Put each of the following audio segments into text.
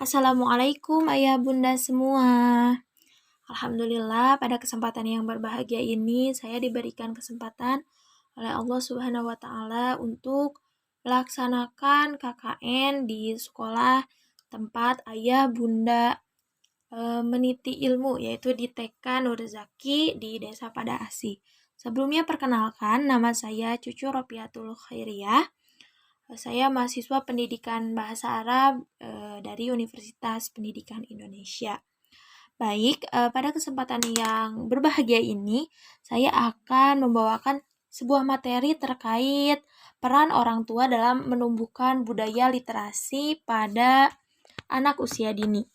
Assalamualaikum ayah bunda semua. Alhamdulillah pada kesempatan yang berbahagia ini saya diberikan kesempatan oleh Allah Subhanahu wa taala untuk melaksanakan KKN di sekolah tempat ayah bunda meniti ilmu, yaitu di TK Nur Zaki di Desa Pada Asih. Sebelumnya perkenalkan, nama saya Cucu Ropiatul Khairiyah. Saya mahasiswa pendidikan bahasa Arab dari Universitas Pendidikan Indonesia. Baik, pada kesempatan yang berbahagia ini, saya akan membawakan sebuah materi terkait peran orang tua dalam menumbuhkan budaya literasi pada anak usia dini.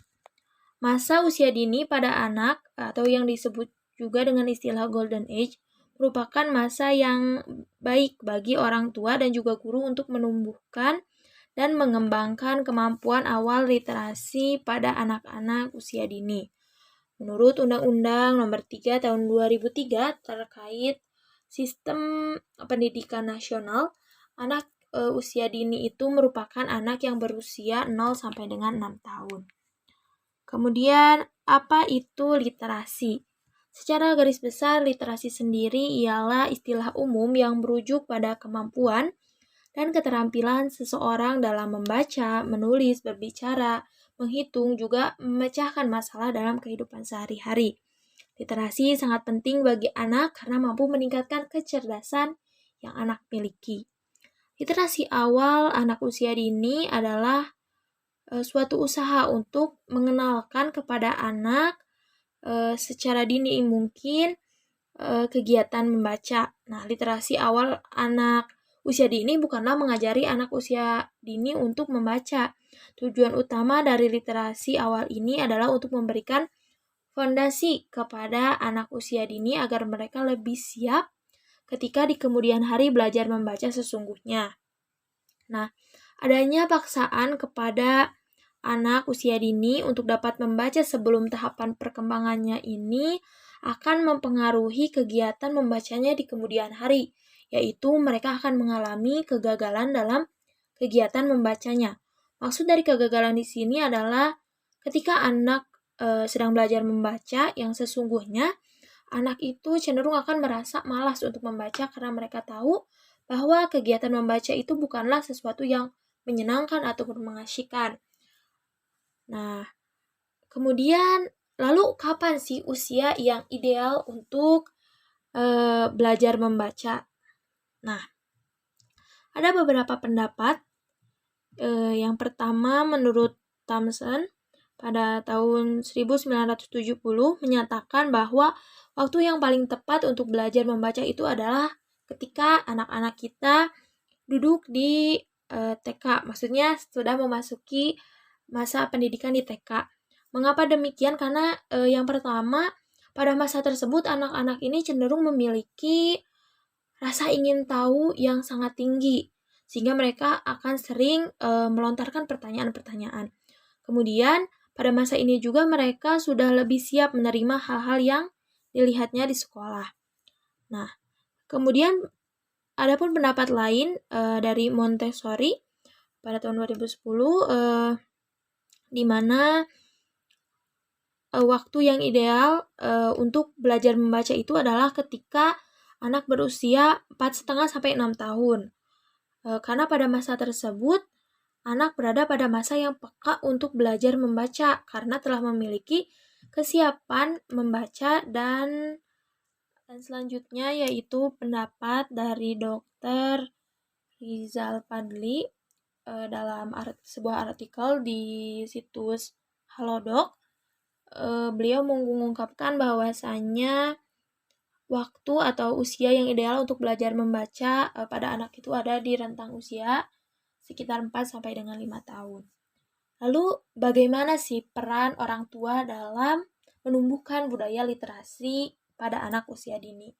Masa usia dini pada anak atau yang disebut juga dengan istilah golden age merupakan masa yang baik bagi orang tua dan juga guru untuk menumbuhkan dan mengembangkan kemampuan awal literasi pada anak-anak usia dini. Menurut Undang-Undang Nomor 3 Tahun 2003 terkait Sistem Pendidikan Nasional, anak usia dini itu merupakan anak yang berusia 0 sampai dengan 6 tahun. Kemudian, apa itu literasi? Secara garis besar, literasi sendiri ialah istilah umum yang merujuk pada kemampuan dan keterampilan seseorang dalam membaca, menulis, berbicara, menghitung, juga memecahkan masalah dalam kehidupan sehari-hari. Literasi sangat penting bagi anak karena mampu meningkatkan kecerdasan yang anak miliki. Literasi awal anak usia dini adalah suatu usaha untuk mengenalkan kepada anak secara dini mungkin kegiatan membaca. Nah, literasi awal anak usia dini bukanlah mengajari anak usia dini untuk membaca. Tujuan utama dari literasi awal ini adalah untuk memberikan fondasi kepada anak usia dini agar mereka lebih siap ketika di kemudian hari belajar membaca sesungguhnya. Nah, adanya paksaan kepada anak usia dini untuk dapat membaca sebelum tahapan perkembangannya ini akan mempengaruhi kegiatan membacanya di kemudian hari, yaitu mereka akan mengalami kegagalan dalam kegiatan membacanya. Maksud dari kegagalan di sini adalah ketika anak sedang belajar membaca yang sesungguhnya, anak itu cenderung akan merasa malas untuk membaca karena mereka tahu bahwa kegiatan membaca itu bukanlah sesuatu yang menyenangkan ataupun mengasyikkan. Nah, kemudian lalu kapan sih usia yang ideal untuk belajar membaca? Nah, ada beberapa pendapat. Yang pertama menurut Thomson pada tahun 1970 menyatakan bahwa waktu yang paling tepat untuk belajar membaca itu adalah ketika anak-anak kita duduk di TK, maksudnya sudah memasuki masa pendidikan di TK. Mengapa demikian? Karena yang pertama, pada masa tersebut anak-anak ini cenderung memiliki rasa ingin tahu yang sangat tinggi, sehingga mereka akan sering melontarkan pertanyaan-pertanyaan. Kemudian, pada masa ini juga mereka sudah lebih siap menerima hal-hal yang dilihatnya di sekolah. Nah, kemudian adapun pendapat lain dari Montessori pada tahun 2010 di mana waktu yang ideal untuk belajar membaca itu adalah ketika anak berusia 4,5 sampai 6 tahun. Karena pada masa tersebut anak berada pada masa yang peka untuk belajar membaca karena telah memiliki kesiapan membaca dan selanjutnya yaitu pendapat dari Dr. Rizal Fadli dalam sebuah artikel di situs Halodoc. Beliau mengungkapkan bahwasannya waktu atau usia yang ideal untuk belajar membaca pada anak itu ada di rentang usia sekitar 4 sampai dengan 5 tahun. Lalu bagaimana sih peran orang tua dalam menumbuhkan budaya literasi pada anak usia dini?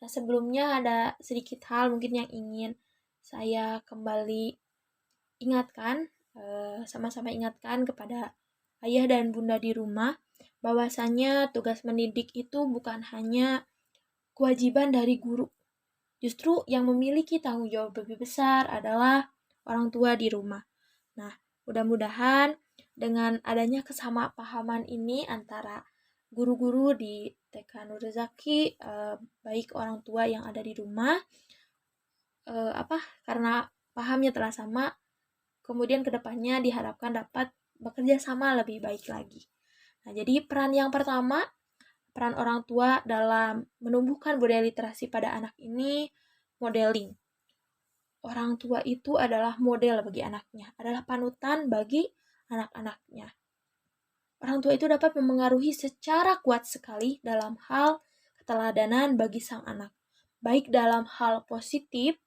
Nah, sebelumnya ada sedikit hal mungkin yang ingin saya kembali ingatkan, sama-sama ingatkan kepada ayah dan bunda di rumah, bahwasannya tugas mendidik itu bukan hanya kewajiban dari guru. Justru yang memiliki tanggung jawab lebih besar adalah orang tua di rumah. Nah, mudah-mudahan Dengan adanya kesalahpahaman ini antara guru-guru di TK Nur Zaki, baik orang tua yang ada di rumah, karena pahamnya telah sama, kemudian kedepannya diharapkan dapat bekerja sama lebih baik lagi. Nah, jadi peran yang pertama, peran orang tua dalam menumbuhkan budaya literasi pada anak ini, modeling. Orang tua itu adalah model bagi anaknya, adalah panutan bagi anak-anaknya. Orang tua itu dapat memengaruhi secara kuat sekali dalam hal keteladanan bagi sang anak, baik dalam hal positif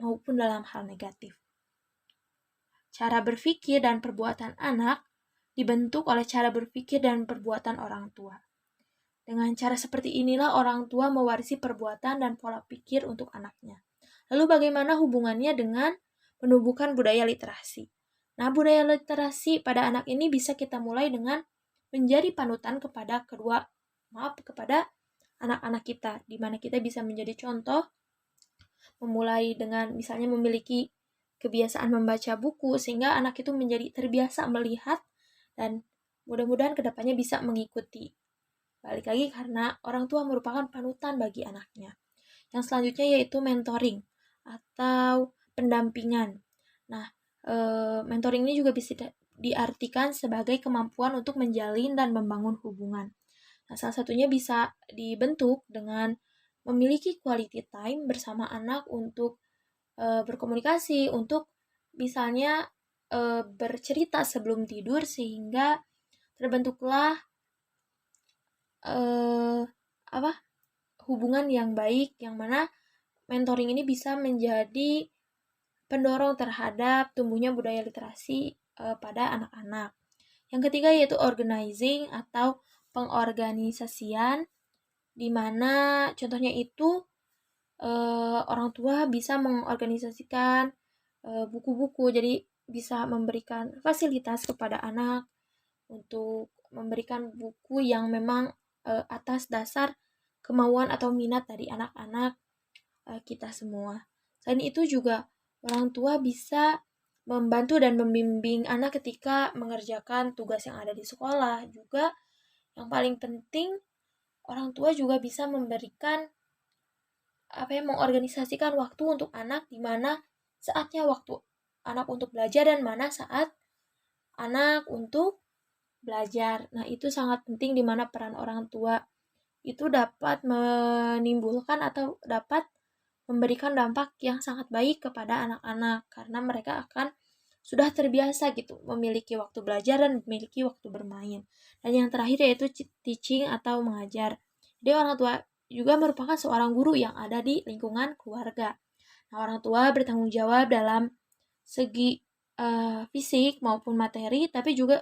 maupun dalam hal negatif. Cara berpikir dan perbuatan anak dibentuk oleh cara berpikir dan perbuatan orang tua. Dengan cara seperti inilah orang tua mewarisi perbuatan dan pola pikir untuk anaknya. Lalu bagaimana hubungannya dengan menumbuhkan budaya literasi? Nah, budaya literasi pada anak ini bisa kita mulai dengan menjadi panutan kepada kepada anak-anak kita, di mana kita bisa menjadi contoh, memulai dengan misalnya memiliki kebiasaan membaca buku, sehingga anak itu menjadi terbiasa melihat, dan mudah-mudahan kedepannya bisa mengikuti. Balik lagi karena orang tua merupakan panutan bagi anaknya. Yang selanjutnya yaitu mentoring atau pendampingan. Nah, mentoring ini juga bisa diartikan sebagai kemampuan untuk menjalin dan membangun hubungan. Nah, salah satunya bisa dibentuk dengan memiliki quality time bersama anak untuk berkomunikasi, untuk misalnya bercerita sebelum tidur, sehingga terbentuklah hubungan yang baik, yang mana mentoring ini bisa menjadi pendorong terhadap tumbuhnya budaya literasi pada anak-anak. Yang ketiga yaitu organizing atau pengorganisasian, di mana contohnya itu orang tua bisa mengorganisasikan buku-buku, jadi bisa memberikan fasilitas kepada anak untuk memberikan buku yang memang atas dasar kemauan atau minat dari anak-anak kita semua. Selain itu juga orang tua bisa membantu dan membimbing anak ketika mengerjakan tugas yang ada di sekolah. Juga yang paling penting, orang tua juga bisa memberikan mengorganisasikan waktu untuk anak, di mana saatnya waktu anak untuk belajar dan mana saat anak untuk belajar. Nah, itu sangat penting, di mana peran orang tua itu dapat menimbulkan atau dapat memberikan dampak yang sangat baik kepada anak-anak, karena mereka akan sudah terbiasa gitu memiliki waktu belajar dan memiliki waktu bermain. Dan yang terakhir yaitu teaching atau mengajar. Jadi orang tua juga merupakan seorang guru yang ada di lingkungan keluarga. Nah, orang tua bertanggung jawab dalam segi fisik maupun materi, tapi juga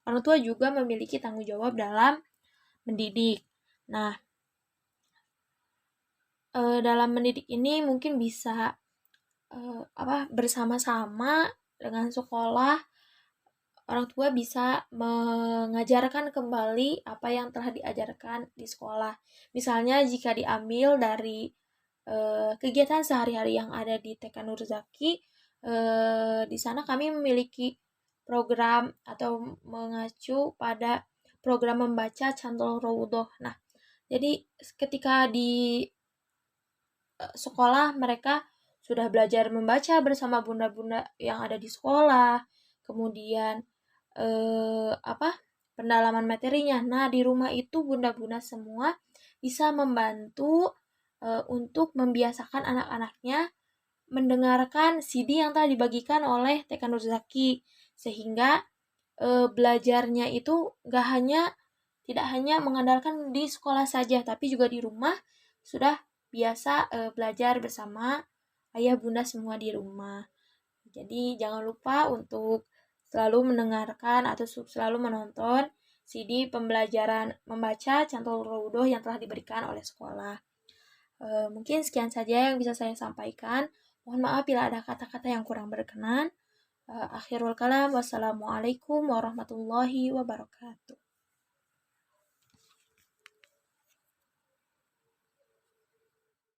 orang tua juga memiliki tanggung jawab dalam mendidik. Nah, dalam mendidik ini mungkin bisa bersama-sama dengan sekolah, orang tua bisa mengajarkan kembali apa yang telah diajarkan di sekolah. Misalnya jika diambil dari kegiatan sehari-hari yang ada di TK Nur Zaki, di sana kami memiliki program atau mengacu pada program membaca Candol Rawdoh. Nah, jadi ketika di sekolah mereka sudah belajar membaca bersama bunda-bunda yang ada di sekolah, kemudian pendalaman materinya. Nah, di rumah itu bunda-bunda semua bisa membantu untuk membiasakan anak-anaknya mendengarkan CD yang telah dibagikan oleh TK Nur Zaki, sehingga belajarnya itu tidak hanya mengandalkan di sekolah saja, tapi juga di rumah sudah biasa belajar bersama ayah bunda semua di rumah. Jadi jangan lupa untuk selalu mendengarkan atau selalu menonton CD pembelajaran membaca Candol Rawdoh yang telah diberikan oleh sekolah. Mungkin sekian saja yang bisa saya sampaikan. Mohon maaf bila ada kata-kata yang kurang berkenan. Akhirul kalam, wassalamualaikum warahmatullahi wabarakatuh.